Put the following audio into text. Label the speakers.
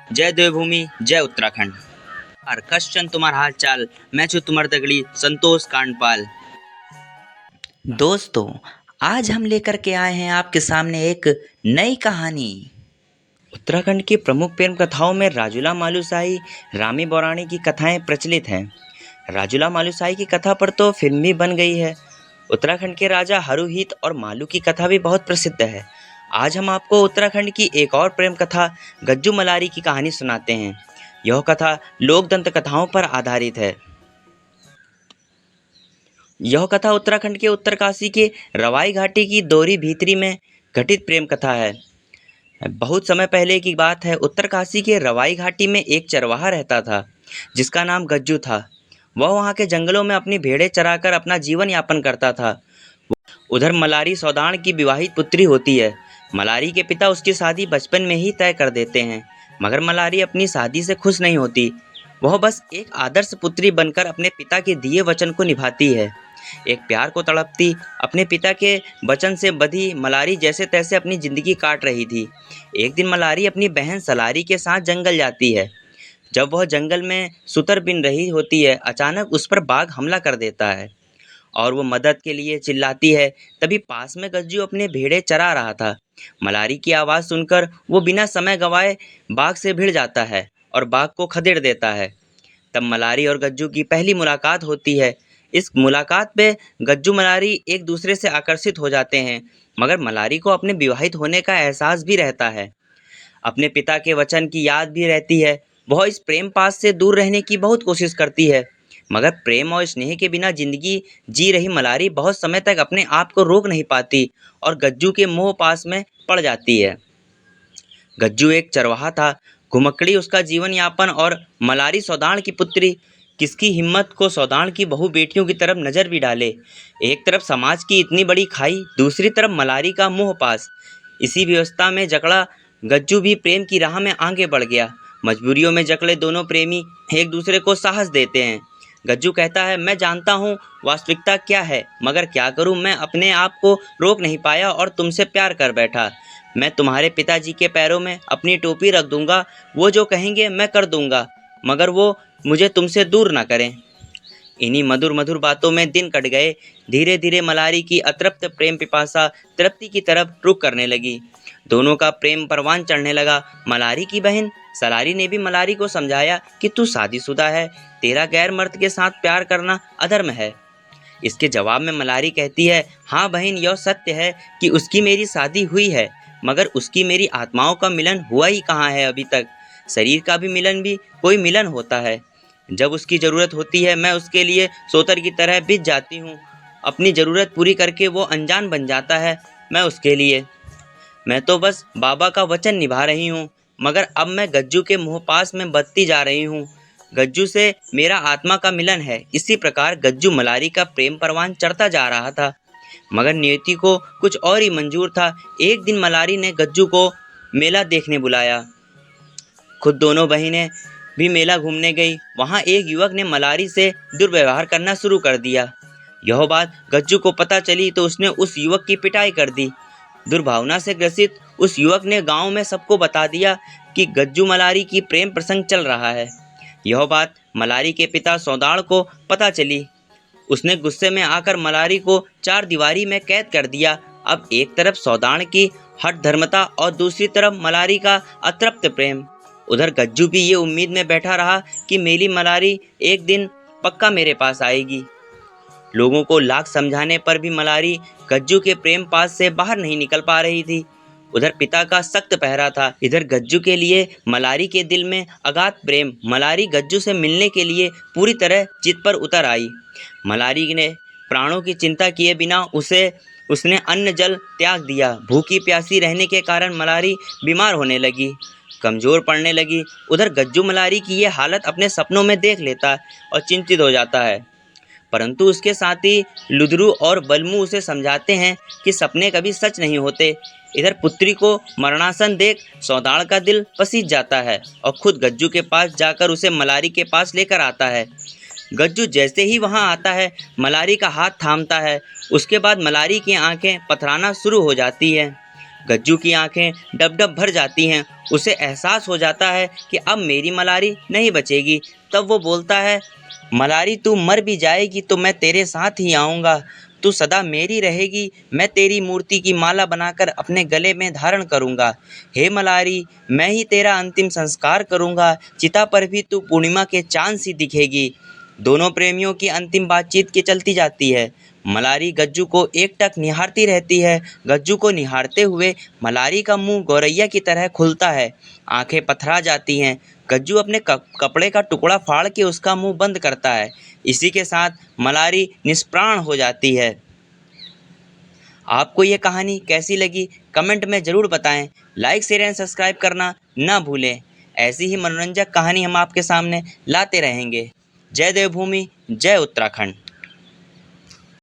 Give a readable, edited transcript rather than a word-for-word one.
Speaker 1: जय देवभूमि, जय उत्तराखंड। और क्वेश्चन तुम्हारा हाल चाल, मैं छू तुम्हार दगड़ी संतोष कांडपाल।
Speaker 2: दोस्तों, आज हम लेकर के आए हैं आपके सामने एक नई कहानी। उत्तराखंड की प्रमुख प्रेम कथाओं में राजूला मालुसाई, रामी बौराणी की कथाएं प्रचलित हैं। राजूला मालुसाई की कथा पर तो फिल्म भी बन गई है। उत्तराखंड के राजा हरुहित और मालू की कथा भी बहुत प्रसिद्ध है। आज हम आपको उत्तराखंड की एक और प्रेम कथा गज्जू मलारी की कहानी सुनाते हैं। यह कथा लोक दंत कथाओं पर आधारित है। यह कथा उत्तराखंड के उत्तरकाशी के रवाई घाटी की दोरी भीतरी में घटित प्रेम कथा है। बहुत समय पहले की बात है। उत्तरकाशी के रवाई घाटी में एक चरवाहा रहता था जिसका नाम गज्जू था। वह वहाँ के जंगलों में अपनी भेड़ें चराकर अपना जीवन यापन करता था। उधर मलारी सौदान की विवाहित पुत्री होती है। मलारी के पिता उसकी शादी बचपन में ही तय कर देते हैं, मगर मलारी अपनी शादी से खुश नहीं होती। वह बस एक आदर्श पुत्री बनकर अपने पिता के दिए वचन को निभाती है। एक प्यार को तड़पती, अपने पिता के वचन से बंधी मलारी जैसे तैसे अपनी जिंदगी काट रही थी। एक दिन मलारी अपनी बहन सलारी के साथ जंगल जाती है। जब वह जंगल में सुतर बिन रही होती है, अचानक उस पर बाघ हमला कर देता है और वो मदद के लिए चिल्लाती है। तभी पास में गज्जू अपने भेड़ें चरा रहा था। मलारी की आवाज़ सुनकर वो बिना समय गंवाए बाघ से भिड़ जाता है और बाघ को खदेड़ देता है। तब मलारी और गज्जू की पहली मुलाकात होती है। इस मुलाकात पे गज्जू मलारी एक दूसरे से आकर्षित हो जाते हैं, मगर मलारी को अपने विवाहित होने का एहसास भी रहता है। अपने पिता के वचन की याद भी रहती है। वह इस प्रेम पास से दूर रहने की बहुत कोशिश करती है, मगर प्रेम और स्नेह के बिना जिंदगी जी रही मलारी बहुत समय तक अपने आप को रोक नहीं पाती और गज्जू के मोह पास में पड़ जाती है। गज्जू एक चरवाहा था, घुमक्कड़ी उसका जीवन यापन और मलारी सौदान की पुत्री। किसकी हिम्मत को सौदान की बहू बेटियों की तरफ नज़र भी डाले। एक तरफ समाज की इतनी बड़ी खाई, दूसरी तरफ मलारी का मोह पास। इसी व्यवस्था में जकड़ा गज्जू भी प्रेम की राह में आगे बढ़ गया। मजबूरियों में जकड़े दोनों प्रेमी एक दूसरे को साहस देते हैं। गज्जू कहता है, मैं जानता हूँ वास्तविकता क्या है, मगर क्या करूँ, मैं अपने आप को रोक नहीं पाया और तुमसे प्यार कर बैठा। मैं तुम्हारे पिताजी के पैरों में अपनी टोपी रख दूंगा। वो जो कहेंगे मैं कर दूंगा, मगर वो मुझे तुमसे दूर ना करें। इन्हीं मधुर मधुर बातों में दिन कट गए। धीरे धीरे मलारी की अतृप्त प्रेम पिपासा तृप्ति की तरफ रुख करने लगी। दोनों का प्रेम परवान चढ़ने लगा। मलारी की बहन सलारी ने भी मलारी को समझाया कि तू शादीशुदा है, तेरा गैर मर्द के साथ प्यार करना अधर्म है। इसके जवाब में मलारी कहती है, हाँ बहन, यह सत्य है कि उसकी मेरी शादी हुई है, मगर उसकी मेरी आत्माओं का मिलन हुआ ही कहाँ है अभी तक। शरीर का भी मिलन भी कोई मिलन होता है। जब उसकी ज़रूरत होती है मैं उसके लिए सोतर की तरह बिछ जाती हूँ। अपनी ज़रूरत पूरी करके वो अनजान बन जाता है मैं उसके लिए। मैं तो बस बाबा का वचन निभा रही हूँ, मगर अब मैं गज्जू के मुँह पास में बदती जा रही हूँ। गज्जू से मेरा आत्मा का मिलन है। इसी प्रकार गज्जू मलारी का प्रेम परवान चढ़ता जा रहा था, मगर नियति को कुछ और ही मंजूर था। एक दिन मलारी ने गज्जू को मेला देखने बुलाया। खुद दोनों बहनें भी मेला घूमने गई। वहाँ एक युवक ने मलारी से दुर्व्यवहार करना शुरू कर दिया। यह बात गज्जू को पता चली तो उसने उस युवक की पिटाई कर दी। दुर्भावना से ग्रसित उस युवक ने गांव में सबको बता दिया कि गज्जू मलारी की प्रेम प्रसंग चल रहा है। यह बात मलारी के पिता सौदाड़ को पता चली। उसने गुस्से में आकर मलारी को चार दीवारी में कैद कर दिया। अब एक तरफ सौदान की हठ धर्मता और दूसरी तरफ मलारी का अतृप्त प्रेम। उधर गज्जू भी ये उम्मीद में बैठा रहा कि मेरी मलारी एक दिन पक्का मेरे पास आएगी। लोगों को लाख समझाने पर भी मलारी गज्जू के प्रेम पास से बाहर नहीं निकल पा रही थी। उधर पिता का सख्त पहरा था, इधर गज्जू के लिए मलारी के दिल में अगाध प्रेम। मलारी गज्जू से मिलने के लिए पूरी तरह जिद पर उतर आई। मलारी ने प्राणों की चिंता किए बिना उसने अन्न जल त्याग दिया। भूखी प्यासी रहने के कारण मलारी बीमार होने लगी, कमज़ोर पड़ने लगी। उधर गज्जू मलारी की ये हालत अपने सपनों में देख लेता और चिंतित हो जाता है, परंतु उसके साथी लुदरू और बलमू उसे समझाते हैं कि सपने कभी सच नहीं होते। इधर पुत्री को मरणासन देख सौदाड़ का दिल पसीज जाता है और खुद गज्जू के पास जाकर उसे मलारी के पास लेकर आता है। गज्जू जैसे ही वहां आता है मलारी का हाथ थामता है। उसके बाद मलारी की आंखें पथराना शुरू हो जाती हैं। गज्जू की आंखें डब-डब भर जाती हैं। उसे एहसास हो जाता है कि अब मेरी मलारी नहीं बचेगी। तब वो बोलता है, मलारी तू मर भी जाएगी तो मैं तेरे साथ ही आऊँगा। तू सदा मेरी रहेगी। मैं तेरी मूर्ति की माला बनाकर अपने गले में धारण करूँगा। हे मलारी, मैं ही तेरा अंतिम संस्कार करूँगा। चिता पर भी तू पूर्णिमा के चाँद सी दिखेगी। दोनों प्रेमियों की अंतिम बातचीत की चलती जाती है। मलारी गज्जू को एकटक निहारती रहती है। गज्जू को निहारते हुए मलारी का मुंह गौरैया की तरह खुलता है। आंखें पथरा जाती हैं। गज्जू अपने कपड़े का टुकड़ा फाड़ के उसका मुंह बंद करता है। इसी के साथ मलारी निष्प्राण हो जाती है। आपको ये कहानी कैसी लगी कमेंट में ज़रूर बताएं। लाइक शेयर एंड सब्सक्राइब करना ना भूलें। ऐसी ही मनोरंजक कहानी हम आपके सामने लाते रहेंगे। जय देवभूमि, जय उत्तराखंड।